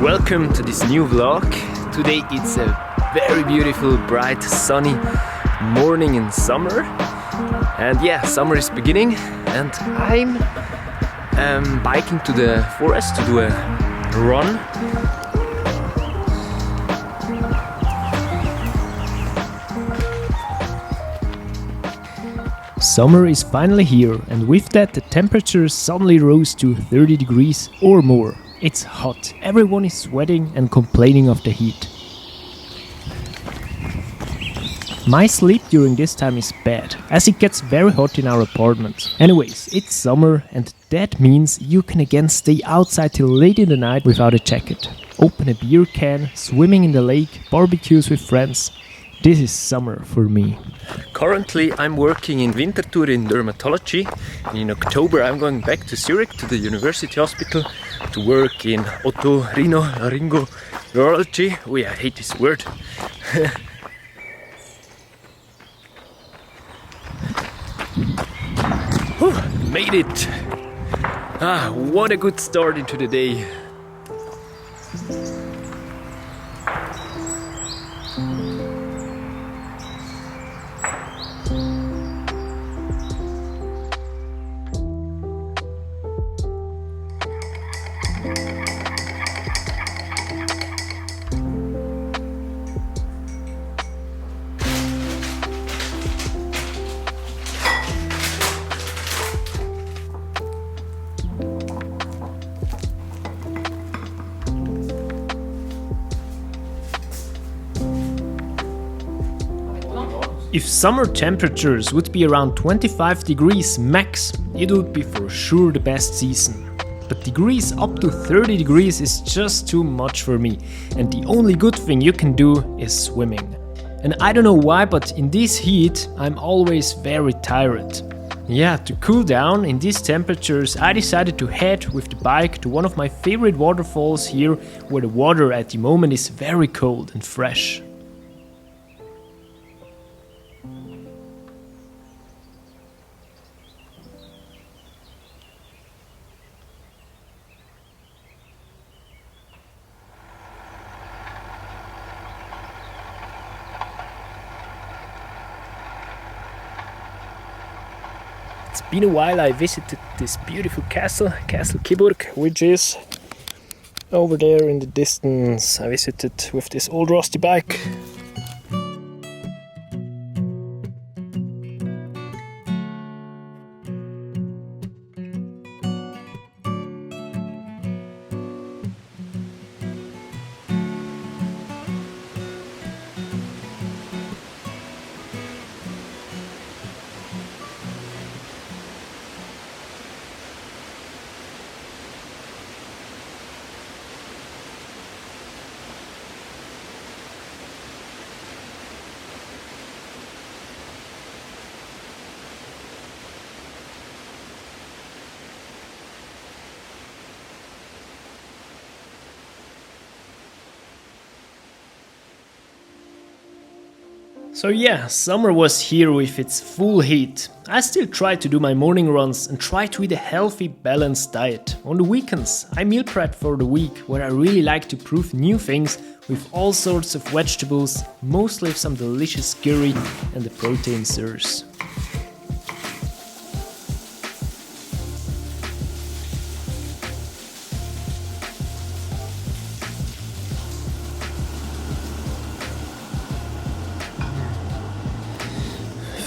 Welcome to this new vlog. Today it's a very beautiful, bright, sunny morning in summer. And yeah, summer is beginning and I'm biking to the forest to do a run. Summer is finally here, and with that the temperature suddenly rose to 30 degrees or more. It's hot, everyone is sweating and complaining of the heat. My sleep during this time is bad, as it gets very hot in our apartment. Anyways, it's summer and that means you can again stay outside till late in the night without a jacket. Open a beer can, swimming in the lake, barbecues with friends. This is summer for me. Currently I'm working in Winterthur in dermatology. In October I'm going back to Zurich to the university hospital to work in otorhinolaryngology. Oh yeah, I hate this word. Whew, made it! What a good start into the day. If summer temperatures would be around 25 degrees max, it would be for sure the best season. But degrees up to 30 degrees is just too much for me, and the only good thing you can do is swimming. And I don't know why, but in this heat I'm always very tired. Yeah, to cool down in these temperatures I decided to head with the bike to one of my favorite waterfalls here, where the water at the moment is very cold and fresh. It's been a while I visited this beautiful castle, Castle Kiburg, which is over there in the distance. I visited with this old rusty bike. So yeah, summer was here with its full heat. I still try to do my morning runs and try to eat a healthy, balanced diet. On the weekends, I meal prep for the week, where I really like to prove new things with all sorts of vegetables, mostly with some delicious curry and the protein source.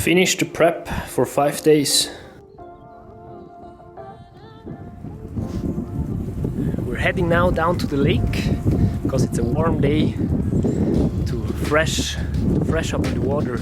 Finished the prep for 5 days. We're heading now down to the lake because it's a warm day to fresh up in the water.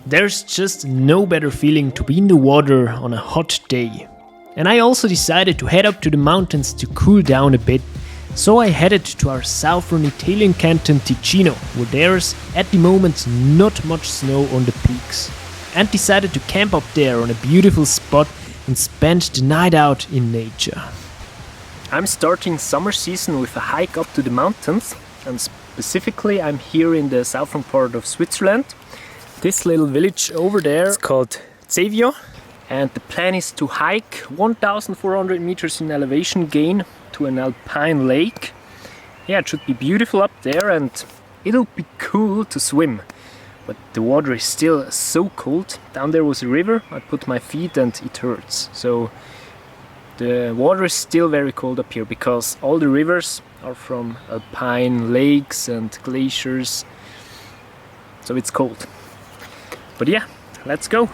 There's just no better feeling to be in the water on a hot day. And I also decided to head up to the mountains to cool down a bit, So I headed to our southern Italian canton Ticino, where there's at the moment not much snow on the peaks, and decided to camp up there on a beautiful spot and spend the night out in nature. I'm starting summer season with a hike up to the mountains, and specifically I'm here in the southern part of Switzerland. This little village over there is called Zevio, and the plan is to hike 1400 meters in elevation gain to an alpine lake. Yeah, it should be beautiful up there and it'll be cool to swim. But the water is still so cold. Down there was a river, I put my feet and it hurts. So the water is still very cold up here because all the rivers are from alpine lakes and glaciers. So it's cold. But yeah, let's go.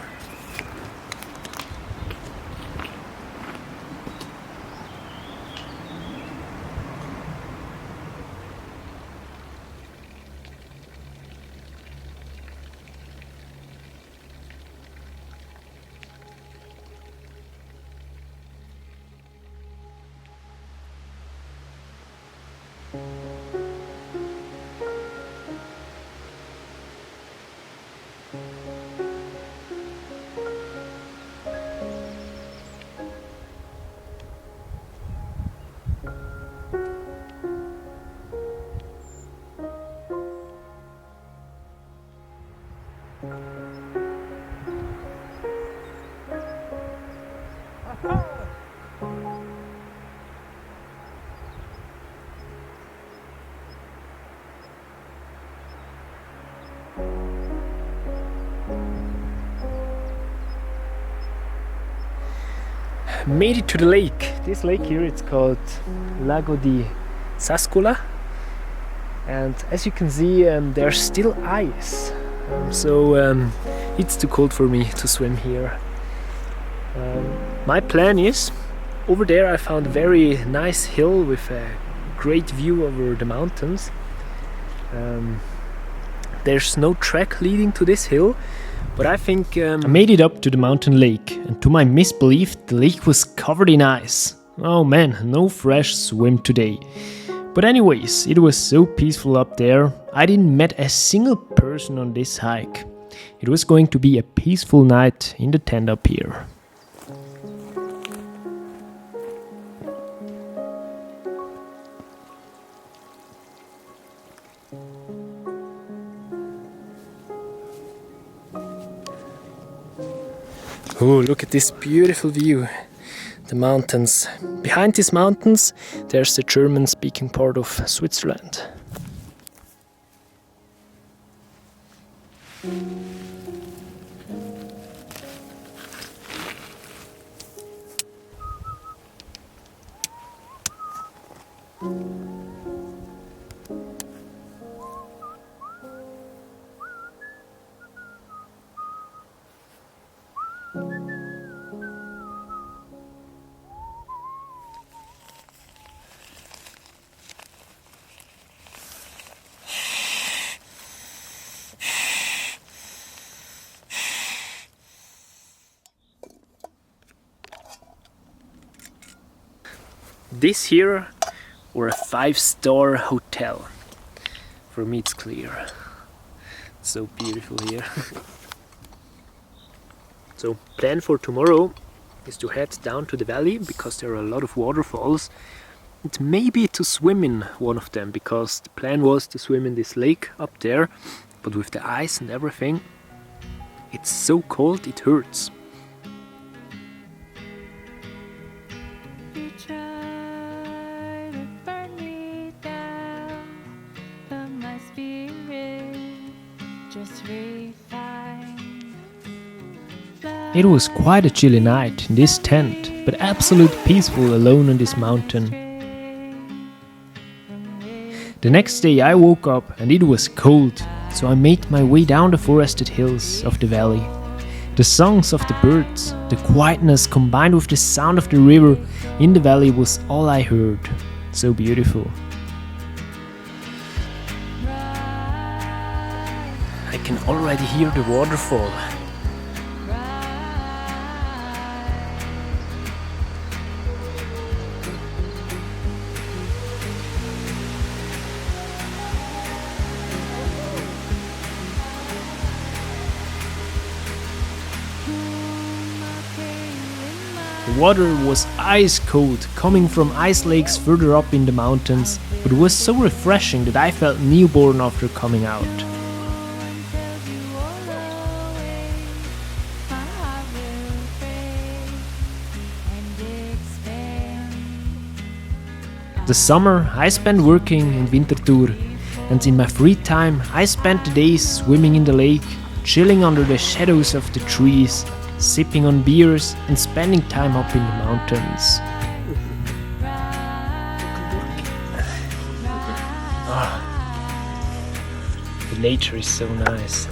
Made it to the lake. This lake here, it's called Lago di Sascola, and as you can see there's still ice, so it's too cold for me to swim here. My plan is, over there I found a very nice hill with a great view over the mountains. There's no track leading to this hill, but I think I made it up to the mountain lake, and to my misbelief the lake was covered in ice. Oh man, no fresh swim today. But anyways, it was so peaceful up there. I didn't met a single person on this hike. It was going to be a peaceful night in the tent up here. Oh, look at this beautiful view. The mountains. Behind these mountains, there's the German-speaking part of Switzerland. This here, or a 5-star hotel. For me it's clear. It's so beautiful here. So plan for tomorrow is to head down to the valley because there are a lot of waterfalls, and maybe to swim in one of them, because the plan was to swim in this lake up there, but with the ice and everything, it's so cold it hurts. It was quite a chilly night in this tent, but absolute peaceful alone on this mountain. The next day I woke up and it was cold, so I made my way down the forested hills of the valley. The songs of the birds, the quietness combined with the sound of the river in the valley was all I heard. So beautiful. I can already hear the waterfall. The water was ice cold, coming from ice lakes further up in the mountains, but it was so refreshing that I felt newborn after coming out. The summer I spent working in Winterthur, and in my free time I spent the days swimming in the lake, chilling under the shadows of the trees, sipping on beers and spending time up in the mountains. The nature is so nice.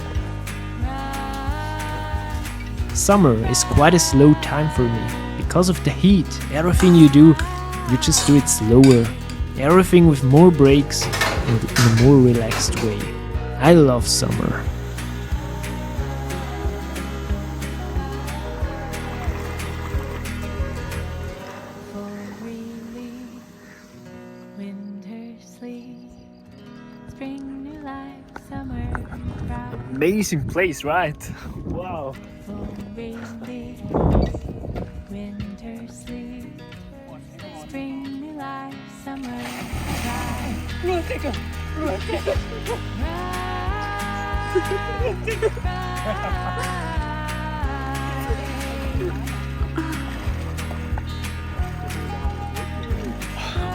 Summer is quite a slow time for me. Because of the heat, everything you do, you just do it slower. Everything with more breaks and in a more relaxed way. I love summer. Amazing place, right? Wow.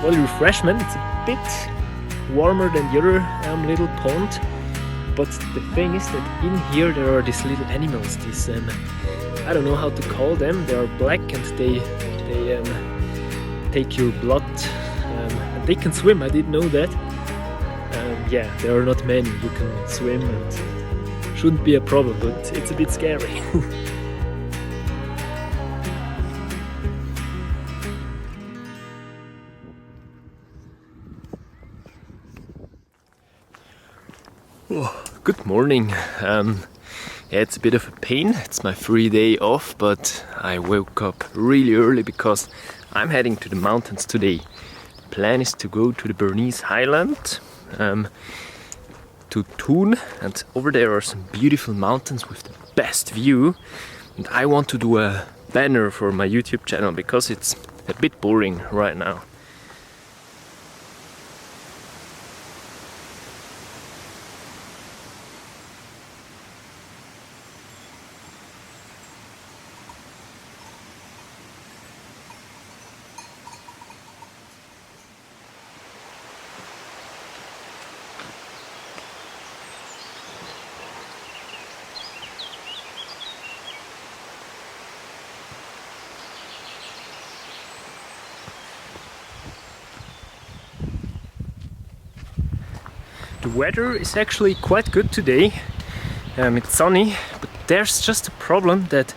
Well, refreshment, it's a bit warmer than the other little pond, but the thing is that in here there are these little animals, these I don't know how to call them. They are black and they take your blood, and they can swim. I didn't know that. Yeah, there are not many. You can swim and shouldn't be a problem, but it's a bit scary. Oh, good morning. Yeah, it's a bit of a pain. It's my free day off, but I woke up really early because I'm heading to the mountains today. The plan is to go to the Bernese Highland, to Thun, and over there are some beautiful mountains with the best view. And I want to do a banner for my YouTube channel because it's a bit boring right now. The weather is actually quite good today. It's sunny, but there's just a problem that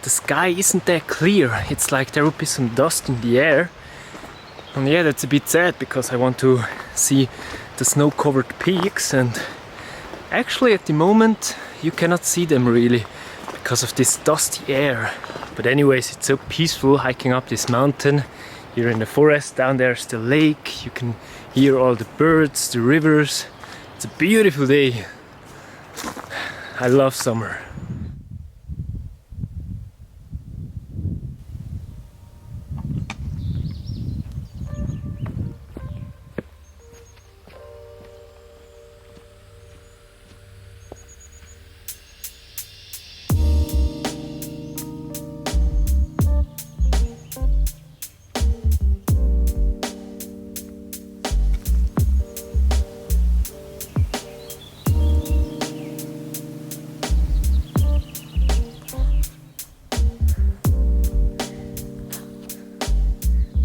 the sky isn't that clear. It's like there would be some dust in the air. And yeah, that's a bit sad because I want to see the snow-covered peaks, and actually at the moment you cannot see them really because of this dusty air. But anyways, it's so peaceful hiking up this mountain. You're in the forest, down there's the lake, you can hear all the birds, the rivers. It's a beautiful day. I love summer.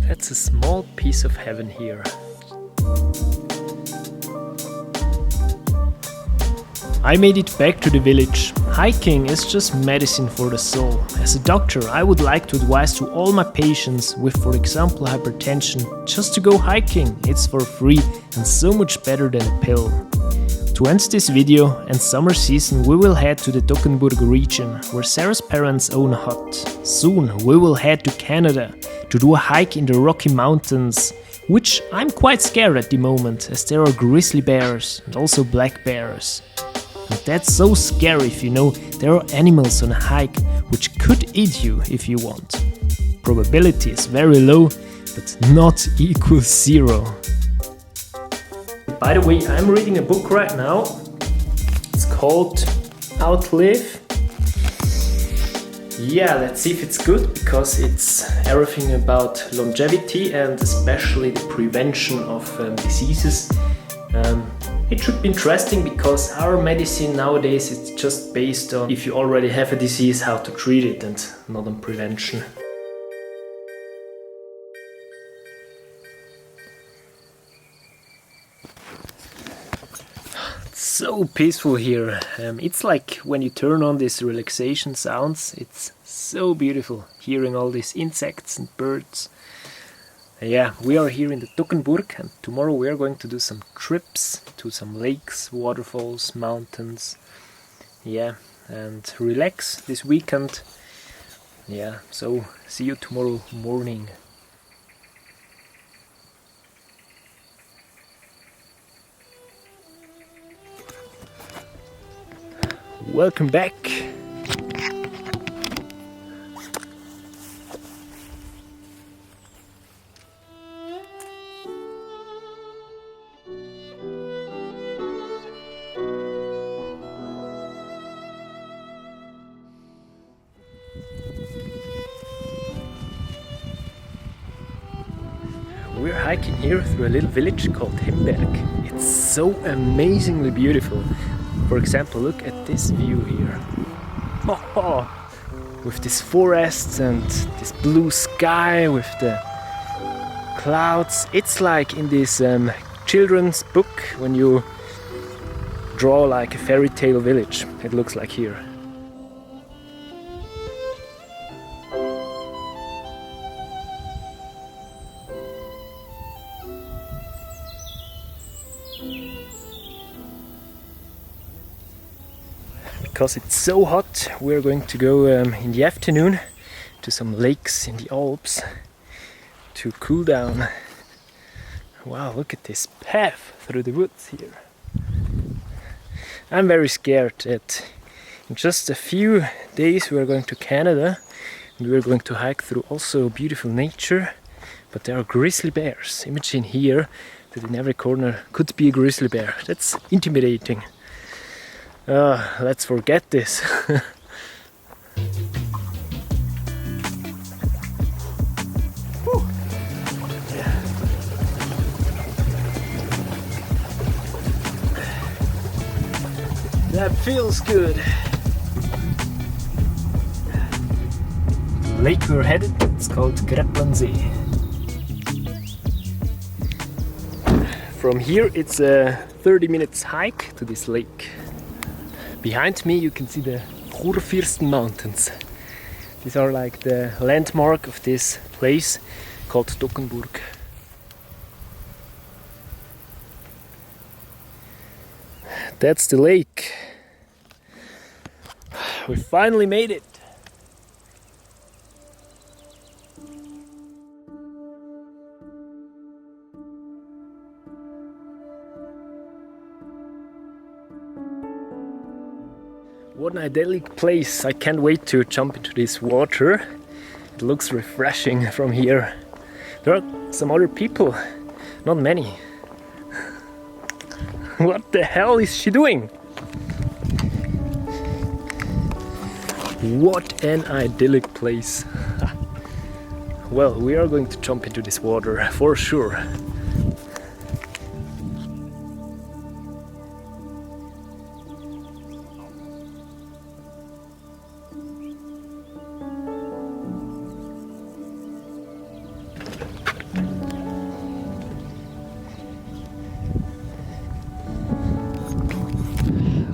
That's a small piece of heaven here. I made it back to the village. Hiking is just medicine for the soul. As a doctor, I would like to advise to all my patients with, for example, hypertension, just to go hiking. It's for free and so much better than a pill. To end this video and summer season, we will head to the Toggenburg region, where Sarah's parents own a hut. Soon we will head to Canada to do a hike in the Rocky Mountains, which I'm quite scared at the moment, as there are grizzly bears and also black bears. And that's so scary if you know there are animals on a hike which could eat you if you want. probability is very low, but not equals 0. By the way, I'm reading a book right now. It's called Outlive. Yeah, let's see if it's good, because it's everything about longevity and especially the prevention of diseases. It should be interesting, because our medicine nowadays is just based on if you already have a disease, how to treat it, and not on prevention. So peaceful here. It's like when you turn on these relaxation sounds, it's so beautiful hearing all these insects and birds. Yeah, we are here in the Toggenburg, and tomorrow we are going to do some trips to some lakes, waterfalls, mountains. Yeah, and relax this weekend. Yeah, so see you tomorrow morning. Welcome back. We're hiking here through a little village called Toggenburg. It's so amazingly beautiful. For example, look at this view here. Oh, with these forests and this blue sky with the clouds. It's like in this children's book when you draw like a fairy tale village. It looks like here. Because it's so hot, we're going to go in the afternoon to some lakes in the Alps to cool down. Wow, look at this path through the woods here. I'm very scared that in just a few days we're going to Canada and we're going to hike through also beautiful nature, but there are grizzly bears. Imagine here that in every corner could be a grizzly bear. That's intimidating. Let's forget this. Yeah. That feels good. The lake we're headed, it's called Greppensee. From here it's a 30 minutes hike to this lake. Behind me you can see the Kurfürsten Mountains. These are like the landmark of this place called Toggenburg. That's the lake. We finally made it. What an idyllic place. I can't wait to jump into this water. It looks refreshing from here. There are some other people, not many. What the hell is she doing? What an idyllic place. Well, we are going to jump into this water for sure.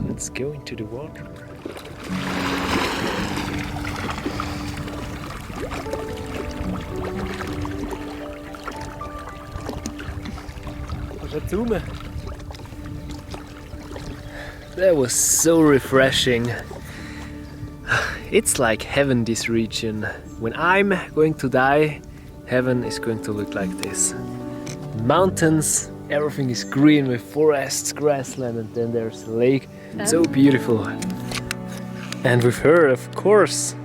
Let's go into the water. That was so refreshing. It's like heaven, this region. When I'm going to die, heaven is going to look like this. Mountains, everything is green with forests, grassland, and then there's a lake. So beautiful. And with her, of course.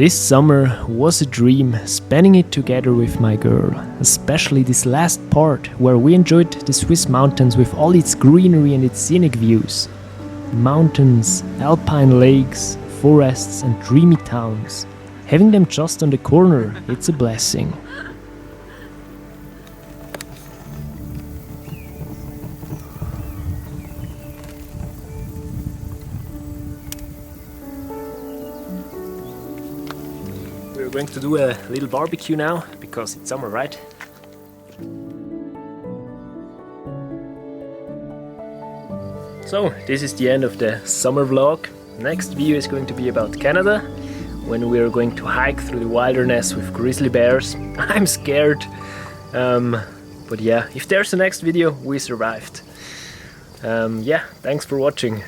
This summer was a dream, spending it together with my girl, especially this last part where we enjoyed the Swiss mountains with all its greenery and its scenic views. Mountains, alpine lakes, forests and dreamy towns. Having them just on the corner, it's a blessing. We're going to do a little barbecue now, because it's summer, right? So, this is the end of the summer vlog. Next video is going to be about Canada, when we are going to hike through the wilderness with grizzly bears. I'm scared, but yeah, if there's a next video, we survived. Yeah, thanks for watching.